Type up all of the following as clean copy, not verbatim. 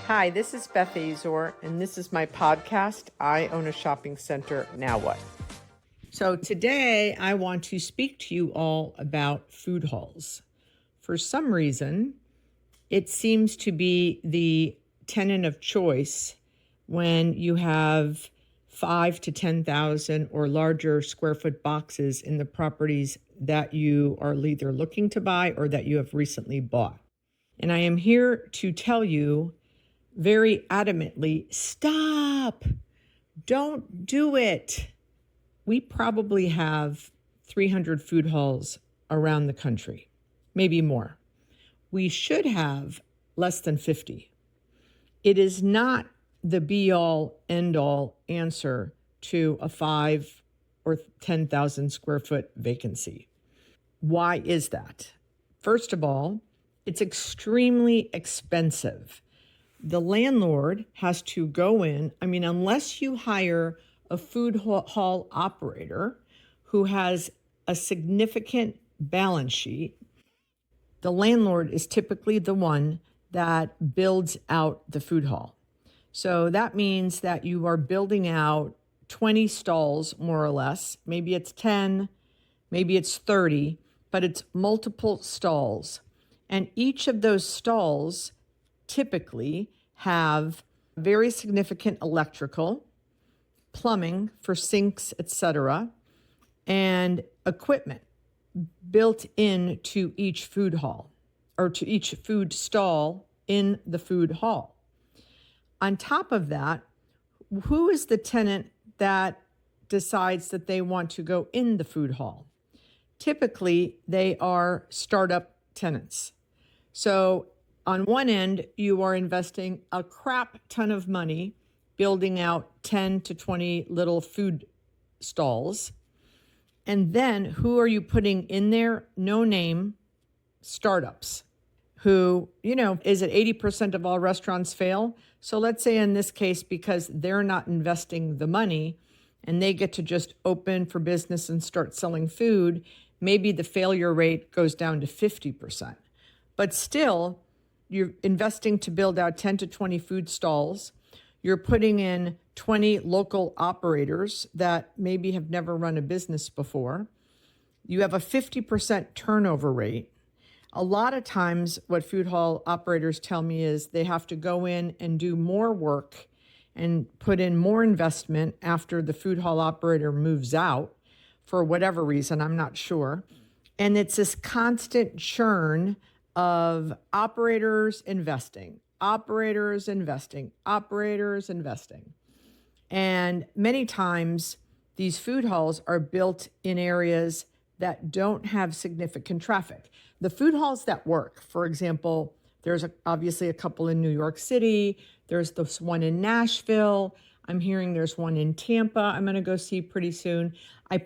Hi, this is Beth Azor, and this is my podcast, I Own a Shopping Center, Now What? So today I want to speak to you all about food halls. For some reason, it seems to be the tenant of choice when you have 5 to 10,000 or larger square foot boxes in the properties that you are either looking to buy or that you have recently bought. And I am here to tell you very adamantly, stop, don't do it. We probably have 300 food halls around the country, maybe more. We should have less than 50. It is not the be-all, end-all answer to a 5 or 10,000 square foot vacancy. Why is that? First of all, it's extremely expensive. The landlord has to go in, unless you hire a food hall operator who has a significant balance sheet, the landlord is typically the one that builds out the food hall. So that means that you are building out 20 stalls, more or less. Maybe it's 10, maybe it's 30, but it's multiple stalls. And each of those stalls typically have very significant electrical, plumbing for sinks, etc., and equipment built into each food hall or to each food stall in the food hall. On top of that, who is the tenant that decides that they want to go in the food hall? Typically, they are startup tenants. So on one end, you are investing a crap ton of money building out 10 to 20 little food stalls. And then who are you putting in there? No name startups who, is it 80% of all restaurants fail? So let's say in this case, because they're not investing the money and they get to just open for business and start selling food, maybe the failure rate goes down to 50%. But still, you're investing to build out 10 to 20 food stalls. You're putting in 20 local operators that maybe have never run a business before. You have a 50% turnover rate. A lot of times what food hall operators tell me is they have to go in and do more work and put in more investment after the food hall operator moves out for whatever reason, I'm not sure. And it's this constant churn of operators investing. And many times these food halls are built in areas that don't have significant traffic. The food halls that work, for example, there's obviously a couple in New York City. There's this one in Nashville. I'm hearing there's one in Tampa I'm going to go see pretty soon.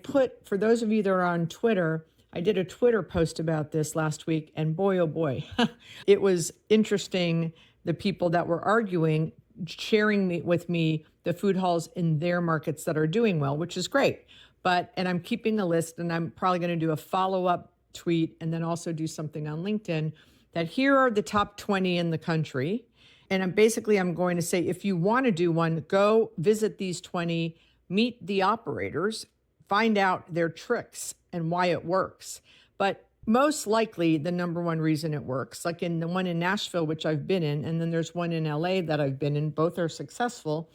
For those of you that are on Twitter, I did a Twitter post about this last week, and boy, oh boy, it was interesting. The people that were arguing, sharing with me the food halls in their markets that are doing well, which is great. And I'm keeping a list, and I'm probably going to do a follow-up tweet and then also do something on LinkedIn that here are the top 20 in the country. And I'm going to say, if you want to do one, go visit these 20, meet the operators, find out their tricks and why it works. But most likely the number one reason it works, like in the one in Nashville, which I've been in, and then there's one in LA that I've been in, both are successful.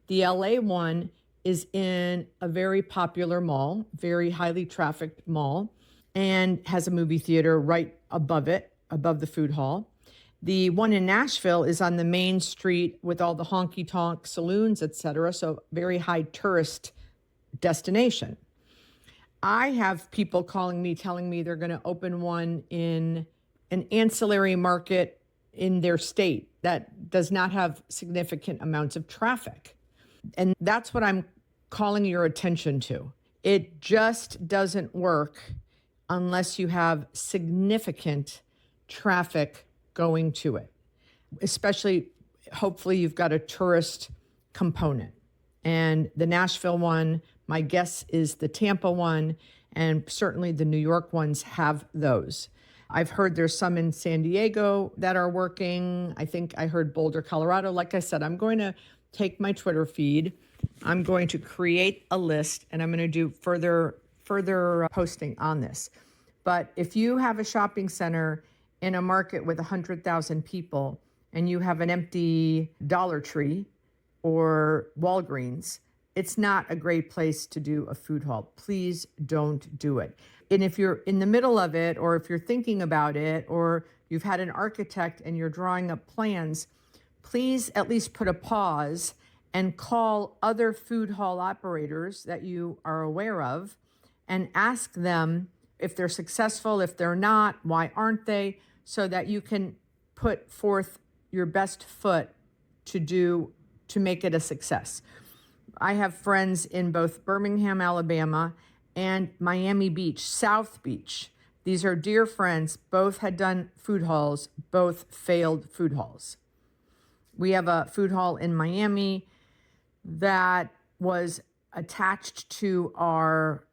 The LA one is in a very popular mall, very highly trafficked mall, and has a movie theater right above it, above the food hall. The one in Nashville is on the main street with all the honky-tonk saloons, etc., so very high tourist destination. I have people calling me, telling me they're going to open one in an ancillary market in their state that does not have significant amounts of traffic. And that's what I'm calling your attention to. It just doesn't work unless you have significant traffic going to it. Especially, hopefully you've got a tourist component. And the Nashville one, my guess is the Tampa one, and certainly the New York ones have those. I've heard there's some in San Diego that are working. I think I heard Boulder, Colorado. Like I said, I'm going to take my Twitter feed. I'm going to create a list, and I'm going to do further posting on this. But if you have a shopping center in a market with 100,000 people and you have an empty Dollar Tree or Walgreens, it's not a great place to do a food hall. Please don't do it. And if you're in the middle of it, or if you're thinking about it, or you've had an architect and you're drawing up plans, please at least put a pause and call other food hall operators that you are aware of and ask them if they're successful, if they're not, why aren't they, so that you can put forth your best foot to make it a success. I have friends in both Birmingham, Alabama, and Miami Beach, South Beach. These are dear friends. Both had done food halls, both failed food halls. We have a food hall in Miami that was attached to our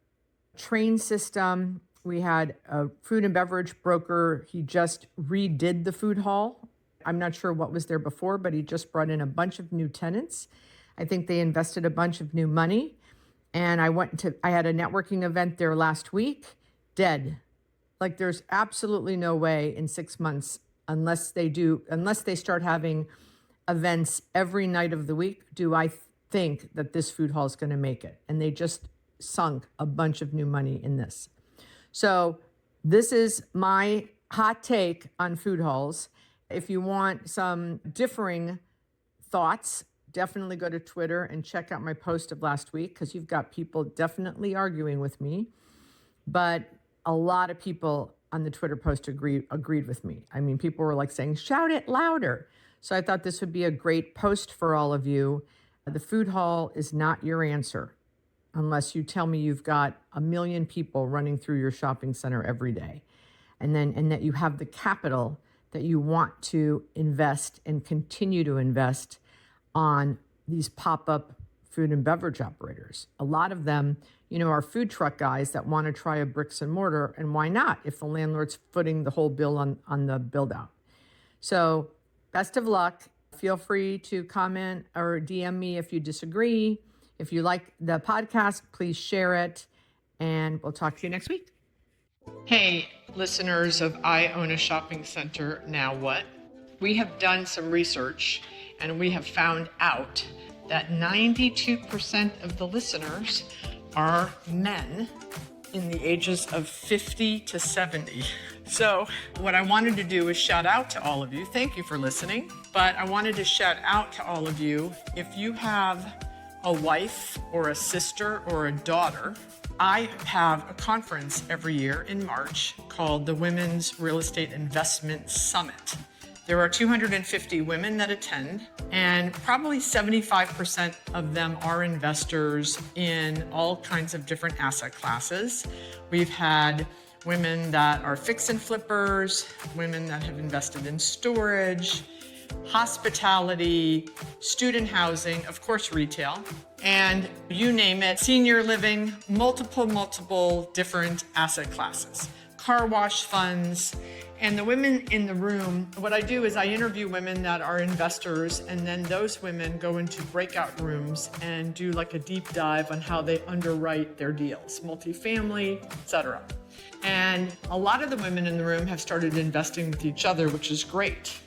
train system. We had a food and beverage broker. He just redid the food hall. I'm not sure what was there before, but he just brought in a bunch of new tenants. I think they invested a bunch of new money. And I had a networking event there last week, dead. Like, there's absolutely no way in 6 months, unless they start having events every night of the week, do I think that this food hall is going to make it. And they just sunk a bunch of new money in this. So this is my hot take on food halls. If you want some differing thoughts, definitely go to Twitter and check out my post of last week, because you've got people definitely arguing with me. But a lot of people on the Twitter post agreed with me. I mean, people were like saying, shout it louder. So I thought this would be a great post for all of you. The food hall is not your answer unless you tell me you've got 1 million people running through your shopping center every day, and that you have the capital that you want to invest and continue to invest on these pop-up food and beverage operators. A lot of them, are food truck guys that want to try a bricks and mortar, and why not if the landlord's footing the whole bill on the build-out. So best of luck. Feel free to comment or DM me if you disagree. If you like the podcast, please share it, and we'll talk to you next week. Hey, listeners of I Own a Shopping Center, Now What? We have done some research, and we have found out that 92% of the listeners are men in the ages of 50 to 70. So what I wanted to do is shout out to all of you. Thank you for listening. But I wanted to shout out to all of you. If you have a wife or a sister or a daughter, I have a conference every year in March called the Women's Real Estate Investment Summit. There are 250 women that attend, and probably 75% of them are investors in all kinds of different asset classes. We've had women that are fix and flippers, women that have invested in storage, hospitality, student housing, of course, retail, and you name it, senior living, multiple different asset classes, car wash funds. And the women in the room, what I do is I interview women that are investors, and then those women go into breakout rooms and do like a deep dive on how they underwrite their deals, multifamily, etc. And a lot of the women in the room have started investing with each other, which is great,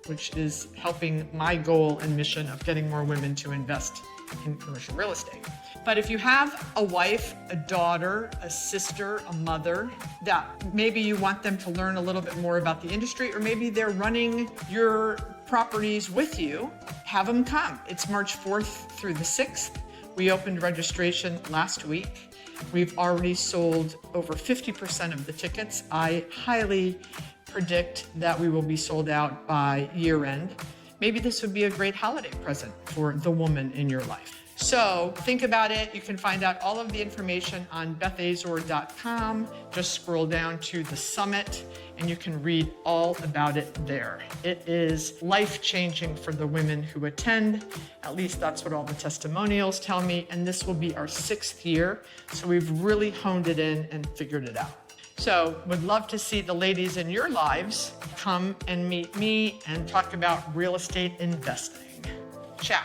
which is helping my goal and mission of getting more women to invest in commercial real estate. But if you have a wife, a daughter, a sister, a mother, that maybe you want them to learn a little bit more about the industry, or maybe they're running your properties with you, have them come. It's March 4th through the 6th. We opened registration last week. We've already sold over 50% of the tickets. I highly predict that we will be sold out by year end. Maybe this would be a great holiday present for the woman in your life. So think about it. You can find out all of the information on bethazor.com. Just scroll down to the summit and you can read all about it there. It is life-changing for the women who attend. At least that's what all the testimonials tell me. And this will be our 6th year. So we've really honed it in and figured it out. So would love to see the ladies in your lives come and meet me and talk about real estate investing. Ciao.